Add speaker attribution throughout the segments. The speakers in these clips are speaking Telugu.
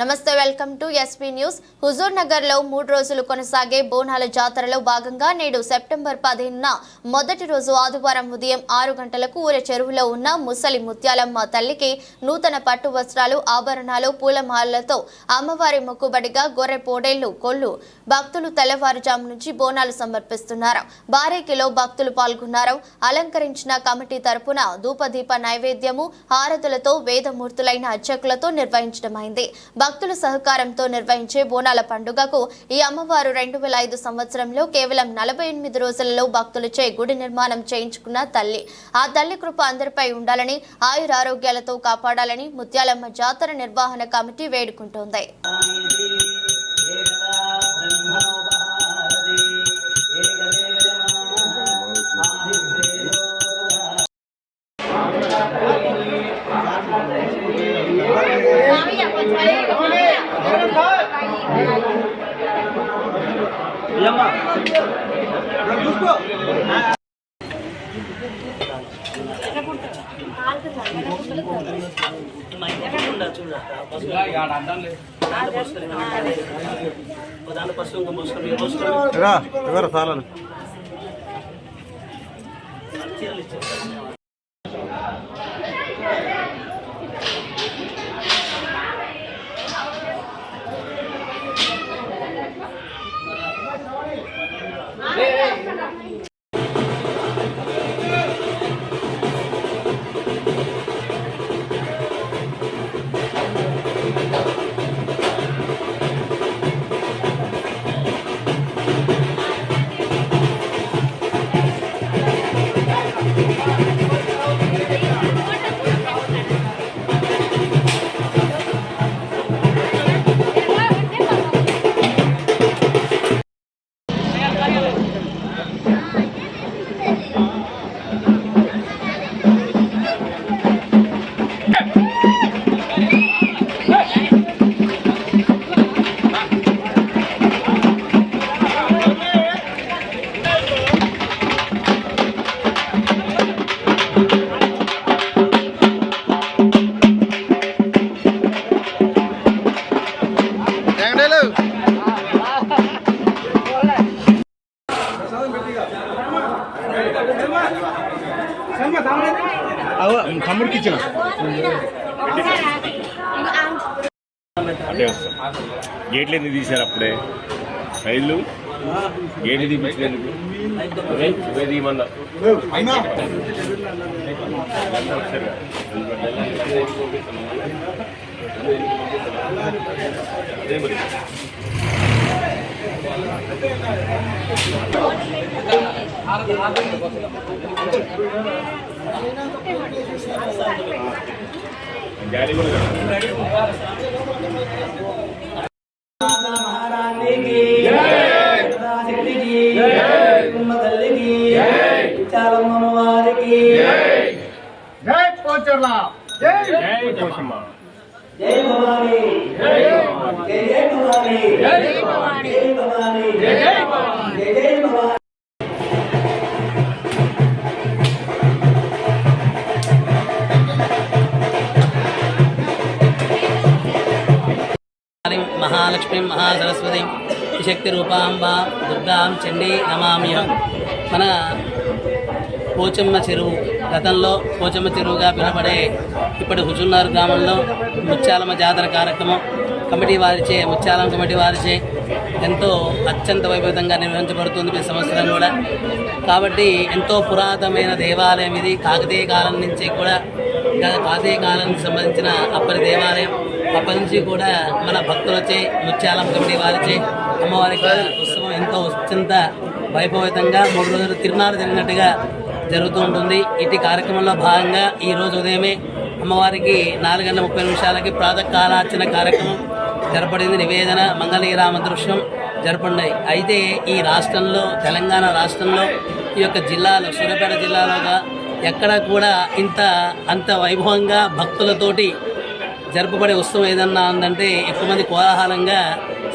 Speaker 1: నమస్తే welcome to SP news. Huzur Nagar లో 3 రోజులు కొనసాగే బోనాల జాతరలో భాగంగా నేడు సెప్టెంబర్ 15న మొదటి రోజు ఆదివారం ఉదయం 6 గంటలకు ఊర చెరువులో ఉన్న ముసలి ముత్యాలమ్మ తల్లికి నూతన పట్టు వస్త్రాలు, ఆభరణాలు, పూలమాలలతో అమ్మవారి మొక్కుబడిగా గొర్రె పోడేళ్లు, కొల్లు భక్తులు తెల్లవారుజాము నుంచి బోనాలు సమర్పిస్తున్నారు. భారీకిలో భక్తులు పాల్గొన్నారు. అలంకరించిన కమిటీ తరపున ధూపదీప నైవేద్యము, హారతులతో వేదమూర్తులైన అర్చకులతో నిర్వహించడమైంది. భక్తుల సహకారంతో నిర్వహించే బోనాల పండుగకు ఈ అమ్మవారు 2005 సంవత్సరంలో కేవలం 48 రోజులలో భక్తులచే గుడి నిర్మాణం చేయించుకున్న తల్లి. ఆ తల్లి కృప అందరిపై ఉండాలని, ఆయురారోగ్యాలతో కాపాడాలని ముత్యాలమ్మ జాతర నిర్వహణ కమిటీ వేడుకుంటోంది.
Speaker 2: తమ్ముడికి ఇచ్చిన అంటే గేట్లు ఎందుకు తీశారు అప్పుడే రైళ్ళు గేట్లు తీపించినందుకు తీయమన్నా అదే మరి గాలి కూడా
Speaker 3: జై భవానీ, జై భవానీ, జై భవానీ, జై భవానీ, జై భవానీ, జై భవానీ, జై భవానీ. మహాలక్ష్మి మహాసరస్వతి శక్తి రూపాంబ దుర్గాం చండీ నమామ్యం. మన పోచమ్మ చెరువు గతంలో పోచమ్మ చెరువుగా పిలువబడే ఇప్పటి హుజూర్నగర్ గ్రామంలో ముత్యాలమ్మ జాతర కార్యక్రమం కమిటీ వారిచే ముత్యాలమ్మ కమిటీ వారిచే ఎంతో అత్యంత వైభవంగా నిర్వహించబడుతుంది ప్రతి సంవత్సరం కూడా. కాబట్టి ఎంతో పురాతనమైన దేవాలయం ఇది. కాకతీయ కాలం నుంచి కూడా కాకతీయ కాలానికి సంబంధించిన అప్పటి దేవాలయం. అప్పటి నుంచి కూడా మన భక్తులచే ముత్యాలమ్మ కమిటీ వారిచే అమ్మవారికి ఉత్సవం ఎంతో అత్యంత వైభవితంగా 3 రోజులు తిరునాళ్ళు జరిగినట్టుగా జరుగుతూ ఉంటుంది. ఇటు కార్యక్రమంలో భాగంగా ఈరోజు ఉదయమే అమ్మవారికి 4:30 ప్రాతకాలార్చన కార్యక్రమం జరపడింది. నివేదన మంగళీరామ దృశ్యం జరపడినాయి. అయితే ఈ రాష్ట్రంలో, తెలంగాణ రాష్ట్రంలో, ఈ యొక్క జిల్లాలో, సూర్యాపేట జిల్లాలోగా ఎక్కడ కూడా అంత వైభవంగా భక్తులతోటి జరపబడే ఉత్సవం ఏదన్నా ఉందంటే ఎక్కువ మంది కోలాహలంగా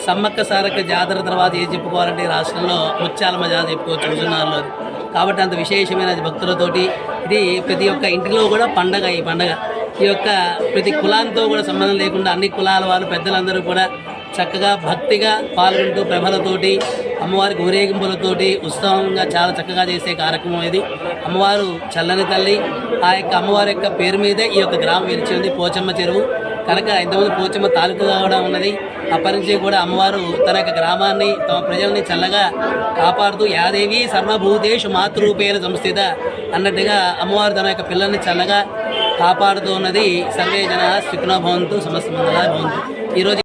Speaker 3: సమ్మక్క సారక్క జాతర తర్వాత ఏది చెప్పుకోవాలంటే రాష్ట్రంలో ముత్యాలమ్మ జాతర చెప్పుకోవచ్చు హుజూర్నగర్లో. కాబట్టి అంత విశేషమైన భక్తులతోటి ఇది ప్రతి ఒక్క ఇంటిలో కూడా పండగ. ఈ పండగ ఈ యొక్క ప్రతి కులాంతో కూడా సంబంధం లేకుండా అన్ని కులాల వాళ్ళు పెద్దలందరూ కూడా చక్కగా భక్తిగా పాల్గొంటూ ప్రభలతోటి అమ్మవారికి ఊరేగింపులతోటి ఉత్సవంగా చాలా చక్కగా చేసే కార్యక్రమం ఇది. అమ్మవారు చల్లని తల్లి. ఆ యొక్క అమ్మవారి యొక్క పేరు మీదే ఈ యొక్క గ్రామం వెలిచి ఉంది, పోచమ్మ చెరువు. కనుక ఇంతమంది పోచమ్మ తాలూకుగా కూడా ఉన్నది. అప్పటి నుంచి కూడా అమ్మవారు తన యొక్క గ్రామాన్ని తమ ప్రజల్ని చల్లగా కాపాడుతూ యాదేవి సర్వభూతేషు మాతృరూపేణ సంస్థిత అన్నట్టుగా అమ్మవారు తన యొక్క పిల్లల్ని చల్లగా కాపాడుతూ ఉన్నది. సర్వే జన సుఖినో భవంతు, సమస్త మంగళాని భవంతు. ఈరోజు